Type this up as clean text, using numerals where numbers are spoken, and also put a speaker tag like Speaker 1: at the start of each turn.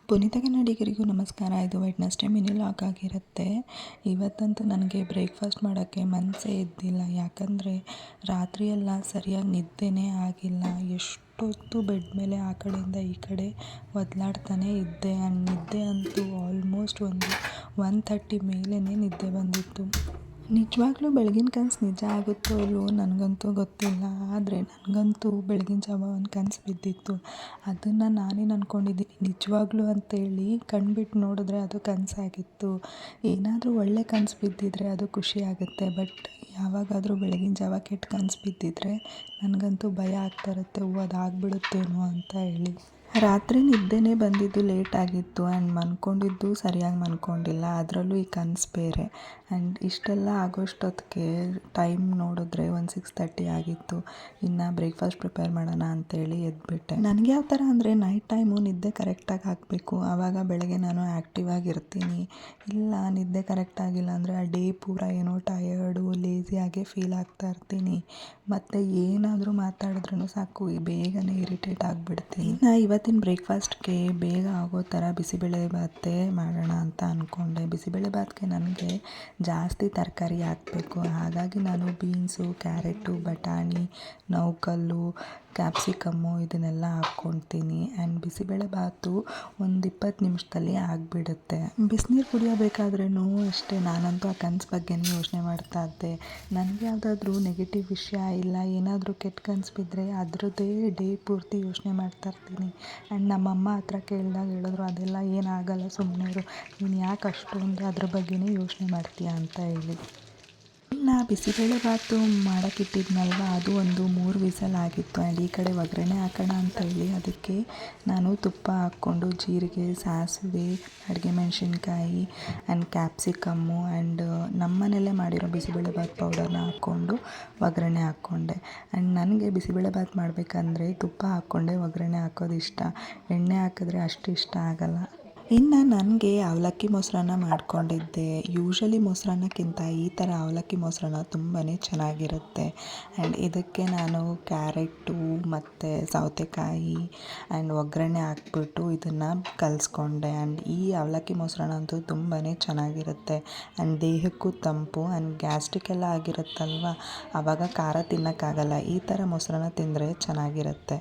Speaker 1: ಪುನೀತ ಕನ್ನಡಿಗರಿಗೂ ನಮಸ್ಕಾರ. ಇದು Wednesday mini log ಆಗಿರುತ್ತೆ. ಇವತ್ತಂತೂ ನನಗೆ ಬ್ರೇಕ್ಫಾಸ್ಟ್ ಮಾಡೋಕ್ಕೆ ಮನಸ್ಸೇ ಇದ್ದಿಲ್ಲ. ಯಾಕಂದರೆ ರಾತ್ರಿಯೆಲ್ಲ ಸರಿಯಾಗಿ ನಿದ್ದೆನೇ ಆಗಿಲ್ಲ. ಎಷ್ಟೊತ್ತು ಬೆಡ್ ಮೇಲೆ ಆ ಕಡೆಯಿಂದ ಈ ಕಡೆ ಒದ್ದಾಡ್ತಾನೇ ಇದ್ದೆ. ನಿದ್ದೆ ಅಂತೂ ಆಲ್ಮೋಸ್ಟ್ 1:30 ಮೇಲೇ ನಿದ್ದೆ ಬಂದಿತ್ತು. ನಿಜವಾಗ್ಲೂ ಬೆಳಗಿನ ಕನಸು ನಿಜ ಆಗುತ್ತೋ ಇಲ್ವೋ ನನಗಂತೂ ಗೊತ್ತಿಲ್ಲ. ಆದರೆ ನನಗಂತೂ ಬೆಳಗಿನ ಜಾವ ಒಂದು ಕನಸು ಬಿದ್ದಿತ್ತು. ಅದನ್ನು ನಾನೇನು ಅಂದ್ಕೊಂಡಿದ್ದೀನಿ ನಿಜವಾಗ್ಲೂ ಅಂತೇಳಿ ಕಣ್ಬಿಟ್ಟು ನೋಡಿದ್ರೆ ಅದು ಕನಸಾಗಿತ್ತು. ಏನಾದರೂ ಒಳ್ಳೆ ಕನಸು ಬಿದ್ದಿದ್ರೆ ಅದು ಖುಷಿ ಆಗುತ್ತೆ. ಬಟ್ ಯಾವಾಗಾದರೂ ಬೆಳಗಿನ ಜಾವ ಕೆಟ್ಟ ಕನಸು ಬಿದ್ದಿದ್ರೆ ನನಗಂತೂ ಭಯ ಆಗ್ತಾ ಇರುತ್ತೆ. ಅದಾಗ್ಬಿಡುತ್ತೇನೋ ಅಂತ ಹೇಳಿ. ರಾತ್ರಿ ನಿದ್ದೆನೇ ಬಂದಿದ್ದು ಲೇಟಾಗಿತ್ತು ಆ್ಯಂಡ್ ಮಲ್ಕೊಂಡಿದ್ದು ಸರಿಯಾಗಿ ಮಲ್ಕೊಂಡಿಲ್ಲ. ಅದರಲ್ಲೂ ಈ ಕನಸು ಬೇರೆ. ಆ್ಯಂಡ್ ಇಷ್ಟೆಲ್ಲ ಆಗೋಷ್ಟೊತ್ತಿಗೆ ಟೈಮ್ ನೋಡಿದ್ರೆ 6:30 ಆಗಿತ್ತು. ಇನ್ನು ಬ್ರೇಕ್ಫಾಸ್ಟ್ ಪ್ರಿಪೇರ್ ಮಾಡೋಣ ಅಂತೇಳಿ ಎದ್ಬಿಟ್ಟೆ. ನನಗೆ ಯಾವ ಥರ ಅಂದರೆ ನೈಟ್ ಟೈಮು ನಿದ್ದೆ ಕರೆಕ್ಟಾಗಿ ಆಗಬೇಕು. ಆವಾಗ ಬೆಳಗ್ಗೆ ನಾನು ಆ್ಯಕ್ಟಿವ್ ಆಗಿರ್ತೀನಿ. ಇಲ್ಲ ನಿದ್ದೆ ಕರೆಕ್ಟಾಗಿಲ್ಲ ಅಂದರೆ ಆ ಡೇ ಪೂರ ಏನೋ ಟಯರ್ಡು ಲೇಸಿಯಾಗೆ ಫೀಲ್ ಆಗ್ತಾ ಇರ್ತೀನಿ. ಮತ್ತು ಏನಾದರೂ ಮಾತಾಡಿದ್ರೂ ಸಾಕು ಬೇಗನೆ ಇರಿಟೇಟ್ ಆಗಿಬಿಡ್ತೀನಿ. ಇವತ್ತಿನ ಬ್ರೇಕ್ಫಾಸ್ಟ್ಗೆ ಬೇಗ ಆಗೋ ಥರ ಬಿಸಿಬೇಳೆ ಬಾತೇ ಮಾಡೋಣ ಅಂತ ಅಂದ್ಕೊಂಡೆ. ಬಿಸಿಬೇಳೆ ಬಾತ್ಗೆ ನನಗೆ ಜಾಸ್ತಿ ತರಕಾರಿ ಹಾಕಬೇಕು. ಹಾಗಾಗಿ ನಾನು ಬೀನ್ಸು, ಕ್ಯಾರೆಟು, ಬಟಾಣಿ, ನೌಕಲ್ಲು, ಕ್ಯಾಪ್ಸಿಕಮ್ಮು ಇದನ್ನೆಲ್ಲ ಹಾಕ್ಕೊಳ್ತೀನಿ. ಆ್ಯಂಡ್ ಬಿಸಿಬೇಳೆ ಬಾತು ಒಂದು 20 ನಿಮಿಷದಲ್ಲಿ ಆಗಿಬಿಡುತ್ತೆ. ಬಿಸಿನೀರು ಕುಡಿಯಬೇಕಾದ್ರೂ ಅಷ್ಟೇ. ನಾನಂತೂ ಆ ಕನಸು ಬಗ್ಗೆನೇ ಯೋಚನೆ ಮಾಡ್ತಾ ಇದ್ದೆ. ನನಗೆ ಯಾವುದಾದ್ರೂ ನೆಗೆಟಿವ್ ವಿಷಯ ಇಲ್ಲ ಏನಾದರೂ ಕೆಟ್ಟ ಕನಸು ಬಿದ್ದರೆ ಅದರದ್ದೇ ಡೇ ಪೂರ್ತಿ ಯೋಚನೆ ಮಾಡ್ತಾ ಇರ್ತೀನಿ. ಆ್ಯಂಡ್ ನಮ್ಮಮ್ಮ ಹತ್ರ ಕೇಳಿದಾಗ ಹೇಳಿದ್ರು, ಅದೆಲ್ಲ ಏನಾಗಲ್ಲ, ಸುಮ್ಮನೆ ಇರು, ನೀನು ಯಾಕೆ ಅಷ್ಟೊಂದು ಅದ್ರ ಬಗ್ಗೆನೇ ಯೋಚನೆ ಮಾಡ್ತೀಯ ಅಂತ ಹೇಳಿ. ಇನ್ನು ಬಿಸಿಬೇಳೆ ಬಾತು ಮಾಡೋಕ್ಕಿಟ್ಟಿದ್ನಲ್ವ, ಅದು ಒಂದು 3 ವಿಸಲ್ ಆಗಿತ್ತು. ಆ್ಯಂಡ್ ಈ ಕಡೆ ಒಗ್ಗರಣೆ ಹಾಕೋಣ ಅಂತ ಹೇಳಿ ಅದಕ್ಕೆ ನಾನು ತುಪ್ಪ ಹಾಕ್ಕೊಂಡು ಜೀರಿಗೆ, ಸಾಸಿವೆ, ಅಡುಗೆ ಮೆಣಸಿನ್ಕಾಯಿ ಆ್ಯಂಡ್ ಕ್ಯಾಪ್ಸಿಕಮ್ಮು ಆ್ಯಂಡ್ ನಮ್ಮನೆಯಲ್ಲೇ ಮಾಡಿರೋ ಬಿಸಿಬೇಳೆ ಬಾತ್ ಪೌಡರ್ನ ಹಾಕ್ಕೊಂಡು ಒಗ್ಗರಣೆ ಹಾಕ್ಕೊಂಡೆ. ಆ್ಯಂಡ್ ನನಗೆ ಬಿಸಿಬೇಳೆ ಬಾತ್ ಮಾಡಬೇಕಂದ್ರೆ ತುಪ್ಪ ಹಾಕ್ಕೊಂಡೆ ಒಗ್ಗರಣೆ ಹಾಕೋದು ಇಷ್ಟ. ಎಣ್ಣೆ ಹಾಕಿದ್ರೆ ಅಷ್ಟು ಇಷ್ಟ ಆಗಲ್ಲ. ಇನ್ನು ನನಗೆ ಅವಲಕ್ಕಿ ಮೊಸರನ್ನ ಮಾಡ್ಕೊಂಡಿದ್ದೆ. ಯೂಶ್ವಲಿ ಮೊಸರನ್ನಕ್ಕಿಂತ ಈ ಥರ ಅವಲಕ್ಕಿ ಮೊಸರನ್ನ ತುಂಬಾ ಚೆನ್ನಾಗಿರುತ್ತೆ. ಆ್ಯಂಡ್ ಇದಕ್ಕೆ ನಾನು ಕ್ಯಾರೆಟು ಮತ್ತು ಸೌತೆಕಾಯಿ ಆ್ಯಂಡ್ ಒಗ್ಗರಣೆ ಹಾಕ್ಬಿಟ್ಟು ಇದನ್ನು ಕಲಿಸ್ಕೊಂಡೆ. ಆ್ಯಂಡ್ ಈ ಅವಲಕ್ಕಿ ಮೊಸರನ್ನ ಅಂತೂ ತುಂಬಾ ಚೆನ್ನಾಗಿರುತ್ತೆ. ಆ್ಯಂಡ್ ದೇಹಕ್ಕೂ ತಂಪು. ಆ್ಯಂಡ್ ಗ್ಯಾಸ್ಟ್ರಿಕ್ ಎಲ್ಲ ಆಗಿರುತ್ತಲ್ವ, ಆವಾಗ ಖಾರ ತಿನ್ನೋಕ್ಕಾಗಲ್ಲ. ಈ ಥರ ಮೊಸರನ್ನ ತಿಂದರೆ ಚೆನ್ನಾಗಿರುತ್ತೆ.